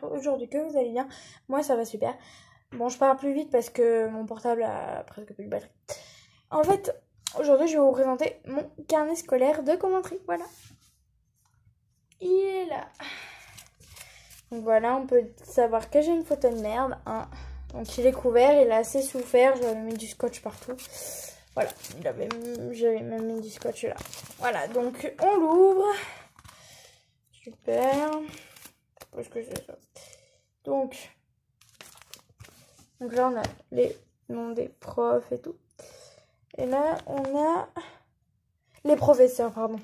Aujourd'hui que vous allez bien. Moi ça va super. Bon, je parle plus vite parce que mon portable a presque plus de batterie. En fait, aujourd'hui je vais vous présenter mon carnet scolaire de commenterie. Voilà. Il est là. Donc voilà, on peut savoir que j'ai une photo de merde. Hein. Donc il est couvert, il a assez souffert. J'avais mis du scotch partout. Voilà, j'avais même mis du scotch là. Voilà, donc on l'ouvre. Super. Qu'est-ce que c'est ça? Donc là, on a les noms des profs et tout. Et là, on a les professeurs, pardon.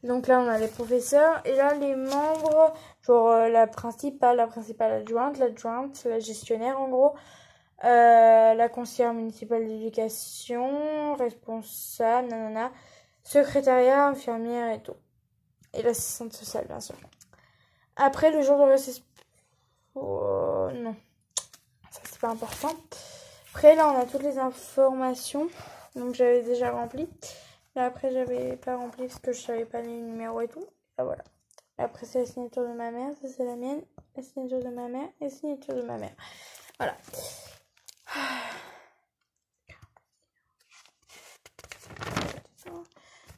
Donc là, on a les professeurs. Et là, les membres, genre la principale adjointe, la gestionnaire en gros. La conseillère municipale d'éducation, responsable, nanana, secrétariat, infirmière et tout. Et l'assistante sociale, bien sûr. Après, le jour de récession... non. Ça, c'est pas important. Après, là, on a toutes les informations. Donc, j'avais déjà rempli. Là, après, j'avais pas rempli parce que je savais pas les numéros et tout. Là, voilà. Après, c'est la signature de ma mère. Ça, c'est la mienne. La signature de ma mère. Et la signature de ma mère. Voilà.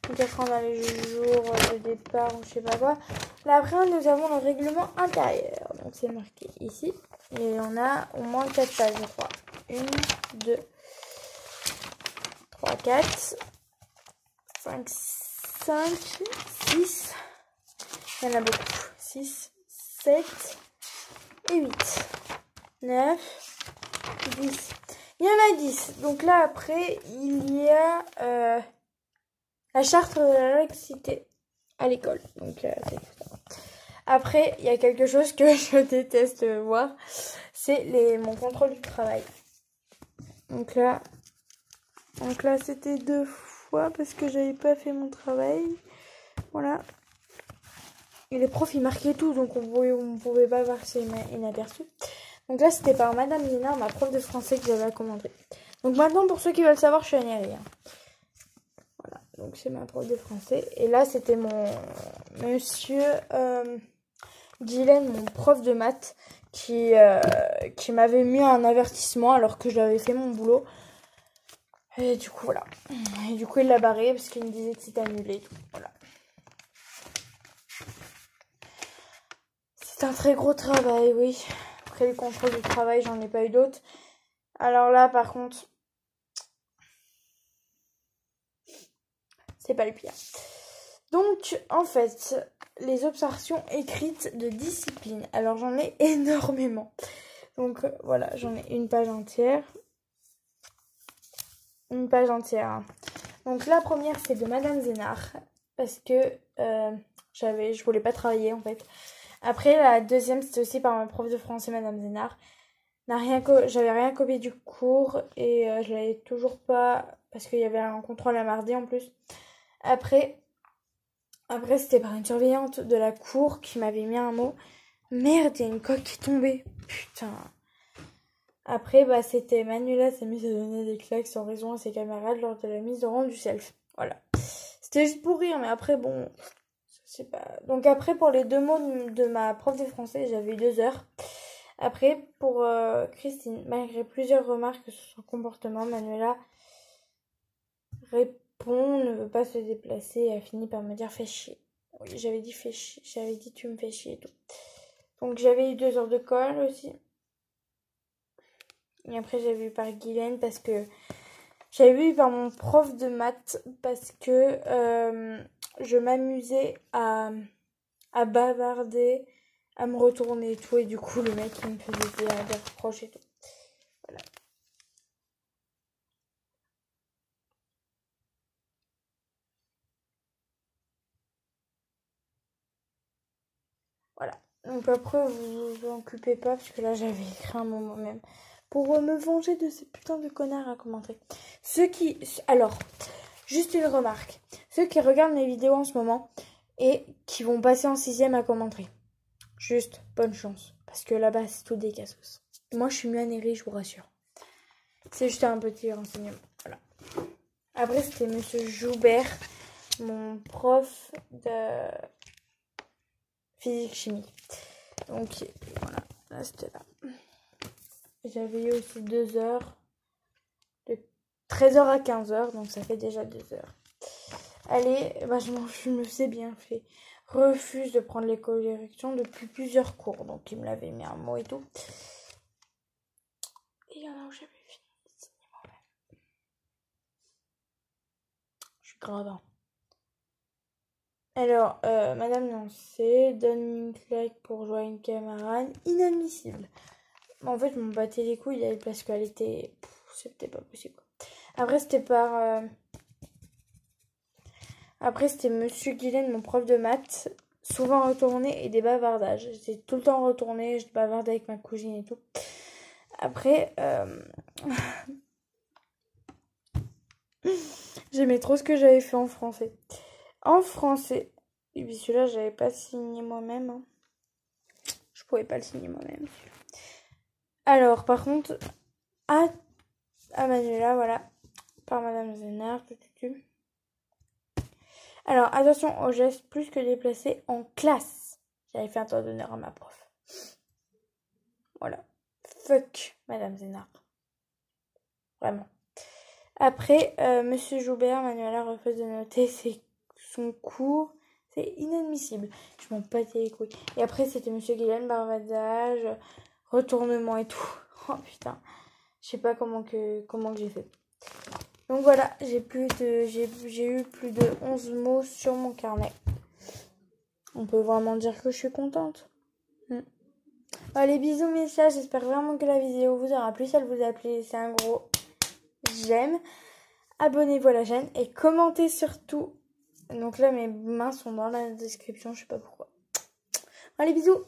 Donc, après, on a les jours de départ ou je sais pas quoi. Là, après, nous avons le règlement intérieur. Donc, c'est marqué ici. Et on a au moins 4 pages, je crois. 1, 2, 3, 4, 5, 6. Il y en a beaucoup. 6, 7 et 8. 9, 10. Il y en a 10. Donc là, après, il y a la charte de la laïcité à l'école. Donc, c'est ça. Après, il y a quelque chose que je déteste voir. C'est mon contrôle du travail. Donc là, c'était 2 fois parce que j'avais pas fait mon travail. Voilà. Et les profs, ils marquaient tout, donc on pouvait pas voir que c'est inaperçu. Donc là, c'était par Madame Zénard, ma prof de français, que j'avais à commenter. Donc maintenant, pour ceux qui veulent savoir, je suis Anélie. Voilà, donc c'est ma prof de français. Et là, c'était mon monsieur Guylaine, mon prof de maths, qui m'avait mis un avertissement alors que j'avais fait mon boulot. Et du coup, voilà. Et du coup, il l'a barré parce qu'il me disait que c'était annulé et tout. Voilà. C'est un très gros travail, oui. Après le contrôle du travail, j'en ai pas eu d'autres. Alors là, par contre, c'est pas le pire. Donc, en fait, les observations écrites de discipline. Alors, j'en ai énormément. Donc, voilà, j'en ai une page entière. Une page entière. Hein. Donc, la première, c'est de Madame Zénard. Parce que je voulais pas travailler, en fait. Après, la deuxième, c'était aussi par ma prof de français, Madame Zénard. J'avais rien copié du cours et je l'avais toujours pas parce qu'il y avait un contrôle à mardi en plus. Après c'était par une surveillante de la cour qui m'avait mis un mot. Merde, il y a une coque qui est tombée. Putain. Après, c'était Manuela s'est mise à donner des claques sans raison à ses camarades lors de la mise au rang du self. Voilà. C'était juste pour rire, mais après, bon, c'est pas... Donc après, pour les 2 mots de ma prof de français, j'avais eu 2 heures. Après, pour Christine, malgré plusieurs remarques sur son comportement, Manuela répond, ne veut pas se déplacer et a fini par me dire fais chier. Oui, j'avais dit fais chier, j'avais dit tu me fais chier et tout. Donc j'avais eu 2 heures de colle aussi. Et après j'avais eu par Guylaine parce que j'avais eu par mon prof de maths parce que je m'amusais à bavarder, à me retourner et tout, et du coup le mec il me faisait des reproches et tout. Voilà. Voilà. Donc après vous vous occupez pas parce que là j'avais écrit un mot moi-même pour me venger de ces putains de connards à commenter. Alors, juste une remarque. Ceux qui regardent mes vidéos en ce moment et qui vont passer en 6ème à commenter. Juste, bonne chance. Parce que là-bas, c'est tout des cassos. Moi, je suis mieux Anélie, je vous rassure. C'est juste un petit renseignement. Voilà. Après, c'était Monsieur Joubert, mon prof de physique-chimie. Donc, voilà. c'était là. J'avais eu aussi 2 heures. De 13h à 15h, donc ça fait déjà 2 heures. Allez, bah je me sais bien fait. Refuse de prendre l'école d'érection depuis plusieurs cours. Donc il me l'avait mis un mot et tout. Et il y en a où j'avais fini. Je suis grave. Hein. Alors, Madame Lancé donne une claque pour jouer à une camarade. Inadmissible. En fait, je m'en battais les couilles parce qu'elle était... C'était pas possible. Après, c'était par... Après, c'était Monsieur Guilaine, mon prof de maths. Souvent retourné et des bavardages. J'étais tout le temps retournée, je bavardais avec ma cousine et tout. Après, j'aimais trop ce que j'avais fait en français. En français, et puis celui-là, j'avais pas signé moi-même. Hein. Je pouvais pas le signer moi-même. Alors, par contre, à Manuela, voilà, par Madame Zénard. Alors, attention aux gestes plus que déplacés en classe. J'avais fait un tour d'honneur à ma prof. Voilà. Fuck, Madame Zénard. Vraiment. Après, Monsieur Joubert, Manuela refuse de noter son cours. C'est inadmissible. Je m'en battais les couilles. Et après, c'était Monsieur Guilaine, barbadage, retournement et tout. Oh putain. Je sais pas comment que j'ai fait. Donc voilà, j'ai eu plus de 11 mots sur mon carnet. On peut vraiment dire que je suis contente. Allez, bisous messages, j'espère vraiment que la vidéo vous aura plu. Si elle vous a plu, laissez un gros j'aime. Abonnez-vous à la chaîne et commentez surtout. Donc là, mes mains sont dans la description, je sais pas pourquoi. Allez, bisous.